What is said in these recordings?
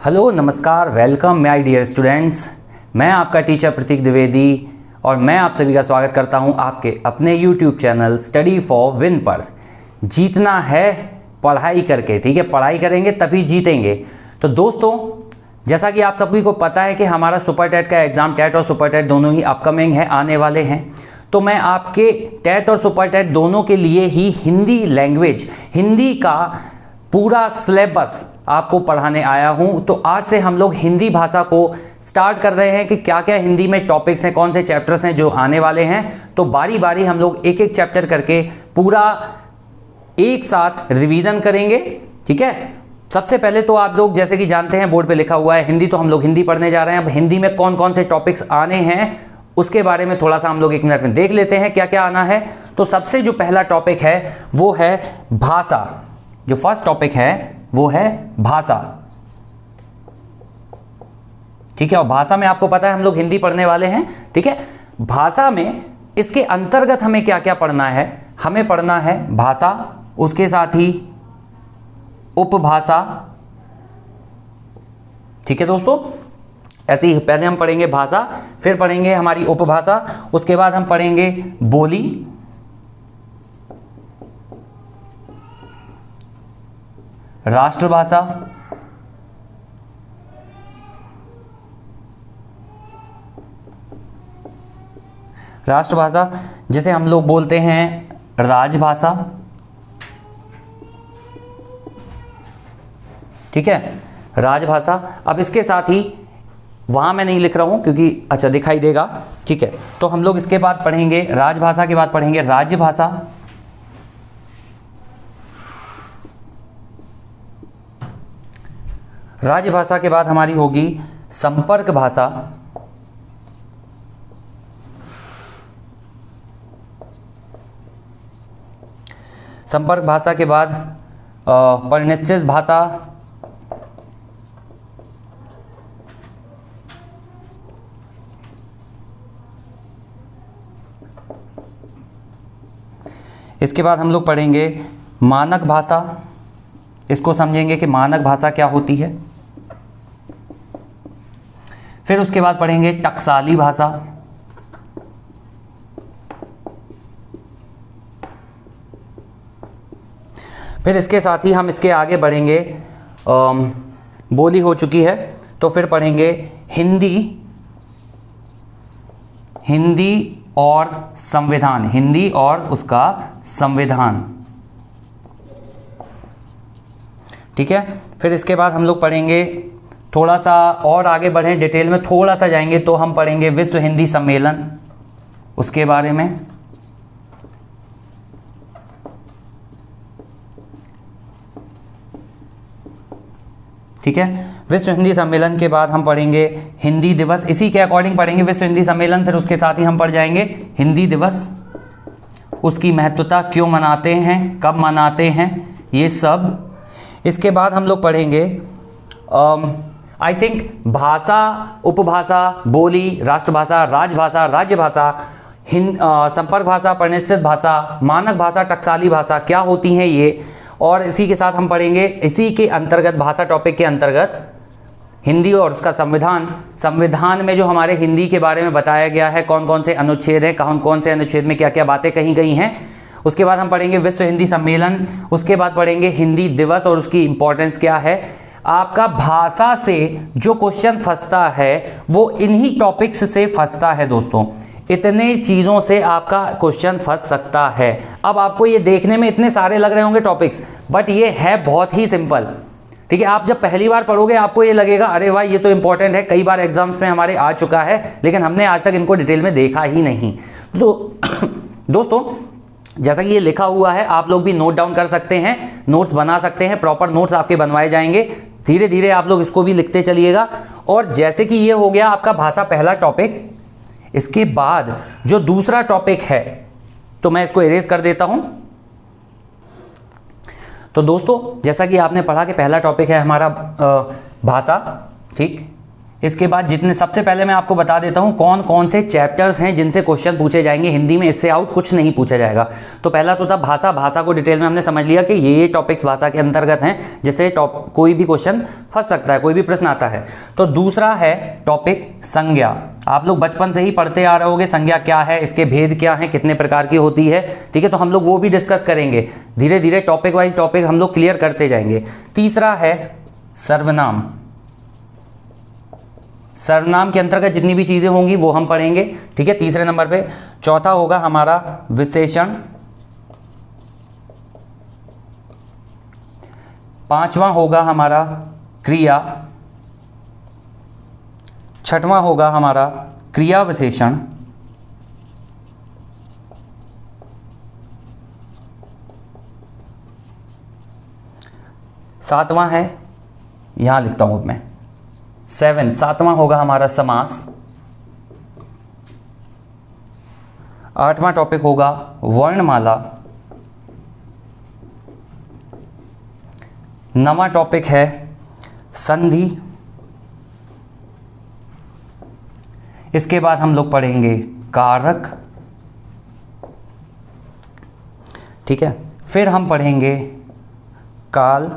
Hello नमस्कार welcome my dear students. मैं आपका टीचर प्रतीक द्विवेदी और मैं आप सभी का स्वागत करता हूं आपके अपने YouTube channel study for win पर। जीतना है पढ़ाई करके, ठीक है, पढ़ाई करेंगे तभी जीतेंगे। तो दोस्तों, जैसा कि आप सभी को पता है कि हमारा सुपर टेट का एग्ज़ाम, टेट और सुपर टेट दोनों ही अपकमिंग है, आने वाले हैं। तो मैं आपके टेट और सुपर टेट दोनों के लिए ही हिंदी लैंग्वेज, हिंदी का पूरा सिलेबस आपको पढ़ाने आया हूं। तो आज से हम लोग हिंदी भाषा को स्टार्ट कर रहे हैं कि क्या क्या हिंदी में टॉपिक्स हैं, कौन से चैप्टर्स हैं जो आने वाले हैं। तो बारी बारी हम लोग एक एक चैप्टर करके पूरा एक साथ रिवीजन करेंगे, ठीक है। सबसे पहले तो आप लोग जैसे कि जानते हैं, बोर्ड पे लिखा हुआ है हिंदी, तो हम लोग हिंदी पढ़ने जा रहे हैं। अब हिंदी में कौन कौन से टॉपिक्स आने हैं उसके बारे में थोड़ा सा हम लोग एक मिनट में देख लेते हैं क्या क्या आना है। तो सबसे जो पहला टॉपिक है वो है भाषा। जो फर्स्ट टॉपिक है वो है भाषा, ठीक है। और भाषा में आपको पता है हम लोग हिंदी पढ़ने वाले हैं, ठीक है। भाषा में इसके अंतर्गत हमें क्या क्या पढ़ना है? हमें पढ़ना है भाषा, उसके साथ ही उपभाषा, ठीक है दोस्तों। ऐसे ही पहले हम पढ़ेंगे भाषा, फिर पढ़ेंगे हमारी उपभाषा, उसके बाद हम पढ़ेंगे बोली, राष्ट्रभाषा, राष्ट्रभाषा जिसे हम लोग बोलते हैं राजभाषा, ठीक है, राजभाषा। अब इसके साथ ही वहां मैं नहीं लिख रहा हूं क्योंकि अच्छा दिखाई देगा, ठीक है। तो हम लोग इसके बाद पढ़ेंगे राजभाषा के बाद पढ़ेंगे राज्यभाषा, राजभाषा के बाद हमारी होगी संपर्क भाषा, संपर्क भाषा के बाद परिनिश्चित भाषा, इसके बाद हम लोग पढ़ेंगे मानक भाषा। इसको समझेंगे कि मानक भाषा क्या होती है। फिर उसके बाद पढ़ेंगे टकसाली भाषा, फिर इसके साथ ही हम इसके आगे बढ़ेंगे। बोली हो चुकी है, तो फिर पढ़ेंगे हिंदी, हिंदी और संविधान, हिंदी और उसका संविधान, ठीक है। फिर इसके बाद हम लोग पढ़ेंगे, थोड़ा सा और आगे बढ़ें, डिटेल में थोड़ा सा जाएंगे तो हम पढ़ेंगे विश्व हिंदी सम्मेलन, उसके बारे में, ठीक है। विश्व हिंदी सम्मेलन के बाद हम पढ़ेंगे हिंदी दिवस, इसी के अकॉर्डिंग पढ़ेंगे विश्व हिंदी सम्मेलन। फिर उसके साथ ही हम पढ़ जाएंगे हिंदी दिवस, उसकी महत्वता, क्यों मनाते हैं, कब मनाते हैं, ये सब। इसके बाद हम लोग पढ़ेंगे आई थिंक भाषा, उपभाषा, बोली, राष्ट्रभाषा, राजभाषा, राज्यभाषा, संपर्क भाषा, परिनिश्चित भाषा, मानक भाषा, टकसाली भाषा क्या होती हैं ये। और इसी के साथ हम पढ़ेंगे, इसी के अंतर्गत, भाषा टॉपिक के अंतर्गत हिंदी और उसका संविधान। संविधान में जो हमारे हिंदी के बारे में बताया गया है, कौन कौन से अनुच्छेद हैं, कौन कौन से अनुच्छेद में क्या क्या बातें कही गई हैं। उसके बाद हम पढ़ेंगे विश्व हिंदी सम्मेलन, उसके बाद पढ़ेंगे हिंदी दिवस और उसकी इंपॉर्टेंस क्या है। आपका भाषा से जो क्वेश्चन फंसता है वो इन्हीं टॉपिक्स से फंसता है दोस्तों, इतने चीज़ों से आपका क्वेश्चन फंस सकता है। अब आपको ये देखने में इतने सारे लग रहे होंगे टॉपिक्स, बट ये है बहुत ही सिंपल, ठीक है। आप जब पहली बार पढ़ोगे आपको ये लगेगा अरे वाह ये तो इंपॉर्टेंट है, कई बार एग्जाम्स में हमारे आ चुका है, लेकिन हमने आज तक इनको डिटेल में देखा ही नहीं। तो दोस्तों, जैसा कि ये लिखा हुआ है, आप लोग भी नोट डाउन कर सकते हैं, नोट्स बना सकते हैं, प्रॉपर नोट्स आपके बनवाए जाएंगे। धीरे धीरे आप लोग इसको भी लिखते चलिएगा। और जैसे कि ये हो गया आपका भाषा पहला टॉपिक, इसके बाद जो दूसरा टॉपिक है, तो मैं इसको इरेज कर देता हूं। तो दोस्तों, जैसा कि आपने पढ़ा कि पहला टॉपिक है हमारा भाषा, ठीक। इसके बाद जितने, सबसे पहले मैं आपको बता देता हूं कौन कौन से चैप्टर्स हैं जिनसे क्वेश्चन पूछे जाएंगे हिंदी में, इससे आउट कुछ नहीं पूछा जाएगा। तो पहला तो था भाषा। भाषा को डिटेल में हमने समझ लिया कि ये टॉपिक्स भाषा के अंतर्गत हैं जिससे कोई भी क्वेश्चन फंस सकता है, कोई भी प्रश्न आता है। तो दूसरा है टॉपिक संज्ञा। आप लोग बचपन से ही पढ़ते आ रहे होंगे संज्ञा क्या है, इसके भेद क्या हैं, कितने प्रकार की होती है, ठीक है। तो हम लोग वो भी डिस्कस करेंगे, धीरे धीरे टॉपिक वाइज टॉपिक हम लोग क्लियर करते जाएंगे। तीसरा है सर्वनाम। सर्वनाम के अंतर्गत जितनी भी चीज़ें होंगी वो हम पढ़ेंगे, ठीक है, तीसरे नंबर पे। चौथा होगा हमारा विशेषण। पांचवां होगा हमारा क्रिया। छठवां होगा हमारा क्रिया विशेषण। सातवां है, यहां लिखता हूं मैं 7, सातवां होगा हमारा समास। आठवां टॉपिक होगा वर्णमाला। नवां टॉपिक है संधि। इसके बाद हम लोग पढ़ेंगे कारक, ठीक है। फिर हम पढ़ेंगे काल,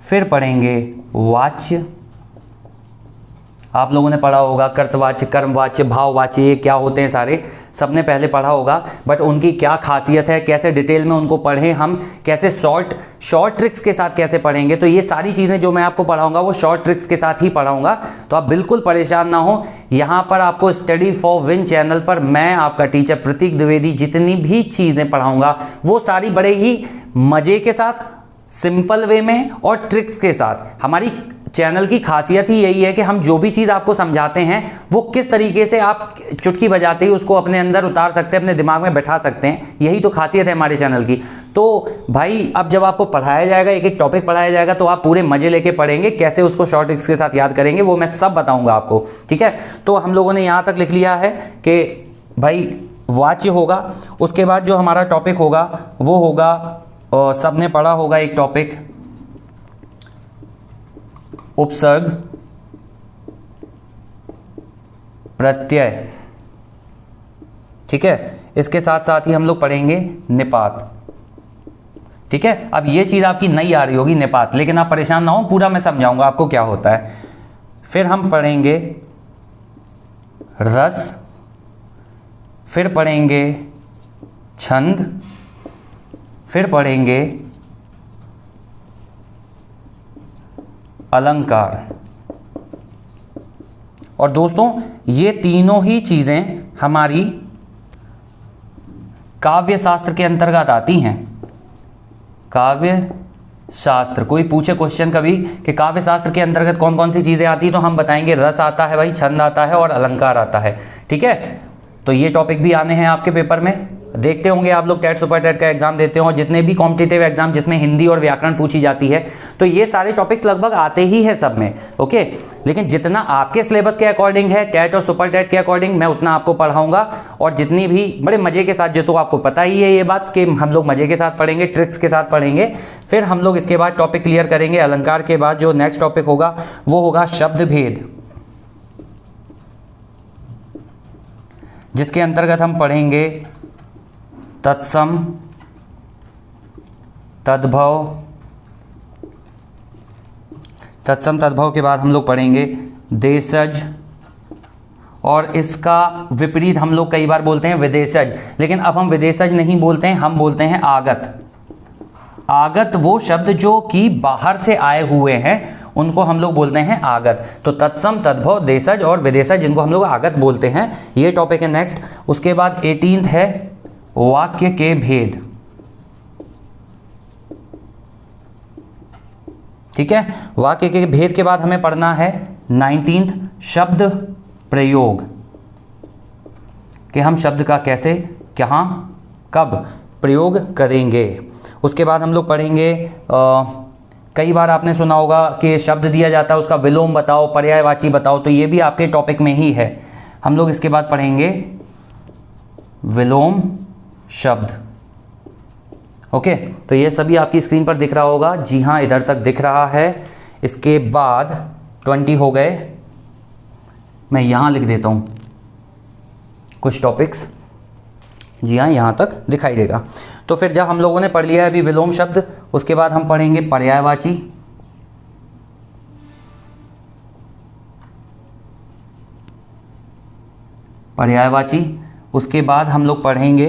फिर पढ़ेंगे वाच्य। आप लोगों ने पढ़ा होगा कर्तवाच्य, कर्मवाच्य, भाववाच्य, ये क्या होते हैं सारे, सबने पहले पढ़ा होगा। बट उनकी क्या खासियत है, कैसे डिटेल में उनको पढ़ें हम, कैसे शॉर्ट ट्रिक्स के साथ कैसे पढ़ेंगे, तो ये सारी चीज़ें जो मैं आपको पढ़ाऊंगा वो शॉर्ट ट्रिक्स के साथ ही पढ़ाऊंगा। तो आप बिल्कुल परेशान ना हो। यहाँ पर आपको स्टडी फॉर विन चैनल पर मैं आपका टीचर प्रतीक द्विवेदी जितनी भी चीज़ें पढ़ाऊंगा वो सारी बड़े ही मज़े के साथ, सिंपल वे में और ट्रिक्स के साथ। हमारी चैनल की खासियत ही यही है कि हम जो भी चीज़ आपको समझाते हैं वो किस तरीके से आप चुटकी बजाते ही उसको अपने अंदर उतार सकते हैं, अपने दिमाग में बैठा सकते हैं। यही तो खासियत है हमारे चैनल की। तो भाई अब जब आपको पढ़ाया जाएगा, एक एक टॉपिक पढ़ाया जाएगा, तो आप पूरे मजे लेके पढ़ेंगे। कैसे उसको शॉर्ट ट्रिक्स के साथ याद करेंगे वो मैं सब बताऊँगा आपको, ठीक है। तो हम लोगों ने यहाँ तक लिख लिया है कि भाई वाच्य होगा। उसके बाद जो हमारा टॉपिक होगा वो होगा, सबने पढ़ा होगा एक टॉपिक उपसर्ग प्रत्यय, ठीक है। इसके साथ साथ ही हम लोग पढ़ेंगे निपात, ठीक है। अब ये चीज़ आपकी नहीं आ रही होगी निपात, लेकिन आप परेशान ना हो, पूरा मैं समझाऊंगा आपको क्या होता है। फिर हम पढ़ेंगे रस, फिर पढ़ेंगे छंद, फिर पढ़ेंगे अलंकार। और दोस्तों ये तीनों ही चीज़ें हमारी काव्य शास्त्र के अंतर्गत आती हैं। काव्य शास्त्र, कोई पूछे क्वेश्चन कभी कि काव्य शास्त्र के अंतर्गत कौन कौन सी चीज़ें आती हैं, तो हम बताएंगे रस आता है भाई, छंद आता है और अलंकार आता है, ठीक है। तो ये टॉपिक भी आने हैं आपके पेपर में। देखते होंगे आप लोग टेट सुपर टेट का एग्जाम देते हो, जितने भी कॉम्पिटिटिव एग्जाम जिसमें हिंदी और व्याकरण पूछी जाती है, तो ये सारे टॉपिक्स लगभग आते ही है सब में, ओके। लेकिन जितना आपके सिलेबस के अकॉर्डिंग है, टेट और सुपर टेट के अकॉर्डिंग, मैं उतना आपको पढ़ाऊंगा। और जितनी भी बड़े मजे के साथ, जो तो आपको पता ही है ये बात कि हम लोग मजे के साथ पढ़ेंगे, ट्रिक्स के साथ पढ़ेंगे। फिर हम लोग इसके बाद टॉपिक क्लियर करेंगे अलंकार के बाद। जो नेक्स्ट टॉपिक होगा वो होगा शब्द भेद, जिसके अंतर्गत हम पढ़ेंगे तत्सम, तद्भव। तत्सम तद्भव के बाद हम लोग पढ़ेंगे देशज, और इसका विपरीत हम लोग कई बार बोलते हैं विदेशज, लेकिन अब हम विदेशज नहीं बोलते हैं, हम बोलते हैं आगत। आगत वो शब्द जो कि बाहर से आए हुए हैं उनको हम लोग बोलते हैं आगत। तो तत्सम, तद्भव, देशज और विदेशज, जिनको हम लोग आगत बोलते हैं, ये टॉपिक है नेक्स्ट। उसके बाद 18th है वाक्य के भेद, ठीक है। वाक्य के भेद के बाद हमें पढ़ना है 19th शब्द प्रयोग, कि हम शब्द का कैसे, कहाँ, कब प्रयोग करेंगे। उसके बाद हम लोग पढ़ेंगे कई बार आपने सुना होगा कि शब्द दिया जाता है उसका विलोम बताओ, पर्यायवाची बताओ, तो ये भी आपके टॉपिक में ही है। हम लोग इसके बाद पढ़ेंगे विलोम शब्द, ओके। तो ये सभी आपकी स्क्रीन पर दिख रहा होगा, जी हाँ इधर तक दिख रहा है। इसके बाद 20 हो गए। मैं यहाँ लिख देता हूँ कुछ टॉपिक्स, जी हाँ यहाँ तक दिखाई देगा। तो फिर जब हम लोगों ने पढ़ लिया है अभी विलोम शब्द, उसके बाद हम पढ़ेंगे पर्यायवाची, उसके बाद हम लोग पढ़ेंगे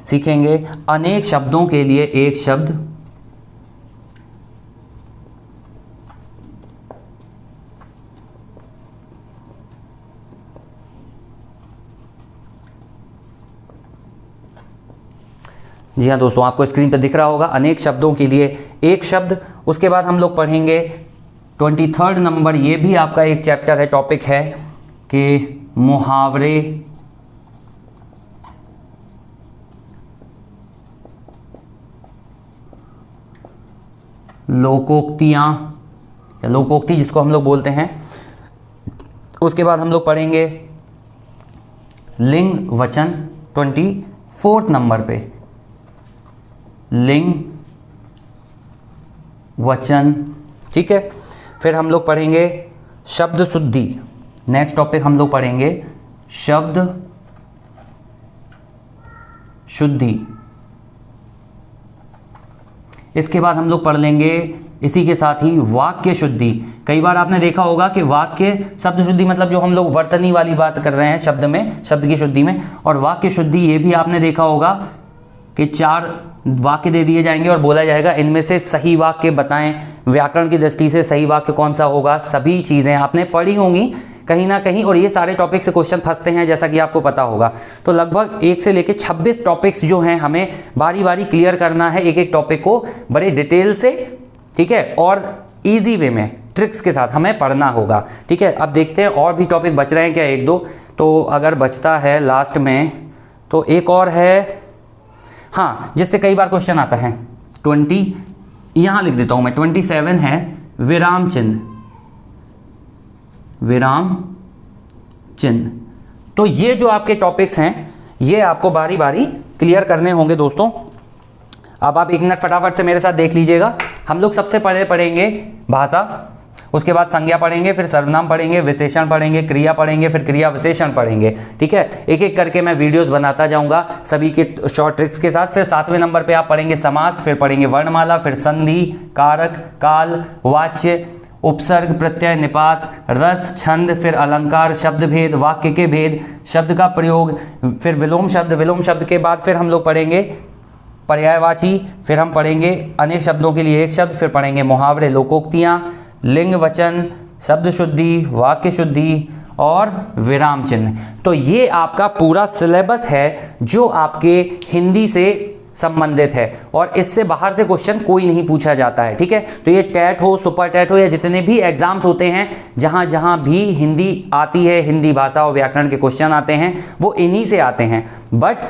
सीखेंगे अनेक शब्दों के लिए एक शब्द, जी हाँ दोस्तों आपको स्क्रीन पर दिख रहा होगा अनेक शब्दों के लिए एक शब्द। उसके बाद हम लोग पढ़ेंगे 23rd नंबर, ये भी आपका एक चैप्टर है, टॉपिक है कि मुहावरे, लोकोक्तियाँ या लोकोक्ति जिसको हम लोग बोलते हैं। उसके बाद हम लोग पढ़ेंगे लिंग वचन 24th नंबर पे, लिंग वचन, ठीक है। फिर हम लोग पढ़ेंगे शब्द शुद्धि, नेक्स्ट टॉपिक हम लोग पढ़ेंगे शब्द शुद्धि। इसके बाद हम लोग पढ़ लेंगे इसी के साथ ही वाक्य शुद्धि। कई बार आपने देखा होगा कि वाक्य शब्द शुद्धि मतलब जो हम लोग वर्तनी वाली बात कर रहे हैं शब्द में, शब्द की शुद्धि में, और वाक्य शुद्धि ये भी आपने देखा होगा कि 4 वाक्य दे दिए जाएंगे और बोला जाएगा इनमें से सही वाक्य बताएं, व्याकरण की दृष्टि से सही वाक्य कौन सा होगा। सभी चीज़ें आपने पढ़ी होंगी कहीं ना कहीं, और ये सारे टॉपिक से क्वेश्चन फंसते हैं जैसा कि आपको पता होगा। तो लगभग 1 से लेकर 26 टॉपिक्स जो हैं हमें बारी बारी क्लियर करना है, एक एक टॉपिक को बड़े डिटेल से, ठीक है, और ईजी वे में ट्रिक्स के साथ हमें पढ़ना होगा, ठीक है। अब देखते हैं और भी टॉपिक बच रहे हैं क्या, 1-2। तो अगर बचता है लास्ट में तो एक और है, हाँ, जिससे कई बार क्वेश्चन आता है 20, यहाँ लिख देता हूँ मैं, 27 है विराम चिन्ह, विराम चिन्ह। तो ये जो आपके टॉपिक्स हैं ये आपको बारी बारी क्लियर करने होंगे दोस्तों। अब आप 1 मिनट फटाफट से मेरे साथ देख लीजिएगा। हम लोग सबसे पहले पढ़ेंगे भाषा, उसके बाद संज्ञा पढ़ेंगे, फिर सर्वनाम पढ़ेंगे, विशेषण पढ़ेंगे, क्रिया पढ़ेंगे, फिर क्रिया विशेषण पढ़ेंगे, ठीक है। एक एक करके मैं वीडियोस बनाता जाऊंगा सभी के शॉर्ट ट्रिक्स के साथ। फिर 7वें नंबर पे आप पढ़ेंगे समास, फिर पढ़ेंगे वर्णमाला, फिर संधि, कारक, काल, वाच्य, उपसर्ग, प्रत्यय, निपात, रस, छंद, फिर अलंकार, शब्द भेद, वाक्य के भेद, शब्द का प्रयोग, फिर विलोम शब्द। विलोम शब्द के बाद फिर हम लोग पढ़ेंगे पर्यायवाची, फिर हम पढ़ेंगे अनेक शब्दों के लिए एक शब्द, फिर पढ़ेंगे मुहावरे, लोकोक्तियाँ, लिंग वचन, शब्द शुद्धि, वाक्य शुद्धि और विराम चिन्ह। तो ये आपका पूरा सिलेबस है जो आपके हिंदी से संबंधित है, और इससे बाहर से क्वेश्चन कोई नहीं पूछा जाता है, ठीक है। तो ये टेट हो, सुपर टेट हो, या जितने भी एग्जाम्स होते हैं जहाँ जहाँ भी हिंदी आती है, हिंदी भाषा और व्याकरण के क्वेश्चन आते हैं, वो इन्हीं से आते हैं। बट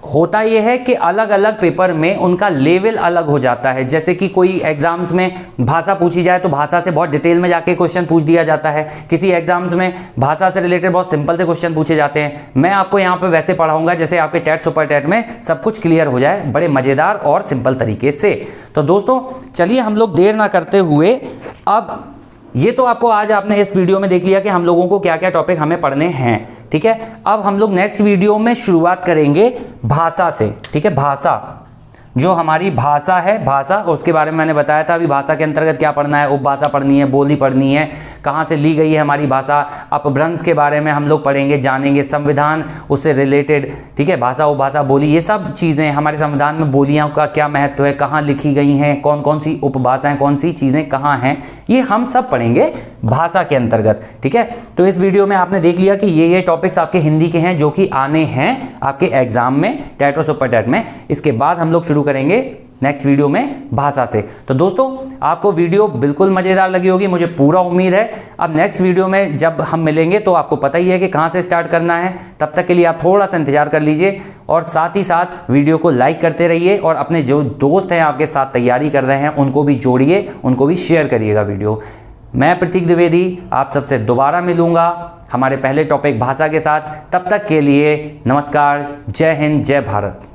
होता यह है कि अलग अलग पेपर में उनका लेवल अलग हो जाता है। जैसे कि कोई एग्जाम्स में भाषा पूछी जाए तो भाषा से बहुत डिटेल में जाके क्वेश्चन पूछ दिया जाता है, किसी एग्जाम्स में भाषा से रिलेटेड बहुत सिंपल से क्वेश्चन पूछे जाते हैं। मैं आपको यहाँ पे वैसे पढ़ाऊंगा जैसे आपके टेट सुपर टेट में सब कुछ क्लियर हो जाए, बड़े मज़ेदार और सिंपल तरीके से। तो दोस्तों चलिए हम लोग देर ना करते हुए, अब ये तो आपको आज आपने इस वीडियो में देख लिया कि हम लोगों को क्या क्या टॉपिक हमें पढ़ने हैं, ठीक है। अब हम लोग नेक्स्ट वीडियो में शुरुआत करेंगे भाषा से, ठीक है। भाषा जो हमारी भाषा है, भाषा उसके बारे में मैंने बताया था। अभी भाषा के अंतर्गत क्या पढ़ना है, उपभाषा पढ़नी है, बोली पढ़नी है, कहाँ से ली गई है हमारी भाषा, अपभ्रंश के बारे में हम लोग पढ़ेंगे, जानेंगे, संविधान उससे रिलेटेड, ठीक है। भाषा, उपभाषा, बोली, ये सब चीज़ें, हमारे संविधान में बोलियों का क्या महत्व है, कहाँ लिखी गई हैं, कौन कौन सी उपभाषाएं, कौन सी चीज़ें कहाँ हैं, ये हम सब पढ़ेंगे भाषा के अंतर्गत, ठीक है। तो इस वीडियो में आपने देख लिया कि ये टॉपिक्स आपके हिंदी के हैं जो कि आने हैं आपके एग्जाम में, टेट और सुपर टेट में। इसके बाद हम लोग शुरू करेंगे नेक्स्ट वीडियो में भाषा से। तो दोस्तों आपको वीडियो बिल्कुल मज़ेदार लगी होगी, मुझे पूरा उम्मीद है। अब नेक्स्ट वीडियो में जब हम मिलेंगे तो आपको पता ही है कि कहाँ से स्टार्ट करना है। तब तक के लिए आप थोड़ा सा इंतजार कर लीजिए, और साथ ही साथ वीडियो को लाइक करते रहिए, और अपने जो दोस्त हैं आपके साथ तैयारी कर रहे हैं उनको भी जोड़िए, उनको भी शेयर करिएगा वीडियो। मैं प्रतीक द्विवेदी आप सबसे दोबारा मिलूंगा हमारे पहले टॉपिक भाषा के साथ। तब तक के लिए नमस्कार, जय हिंद, जय भारत।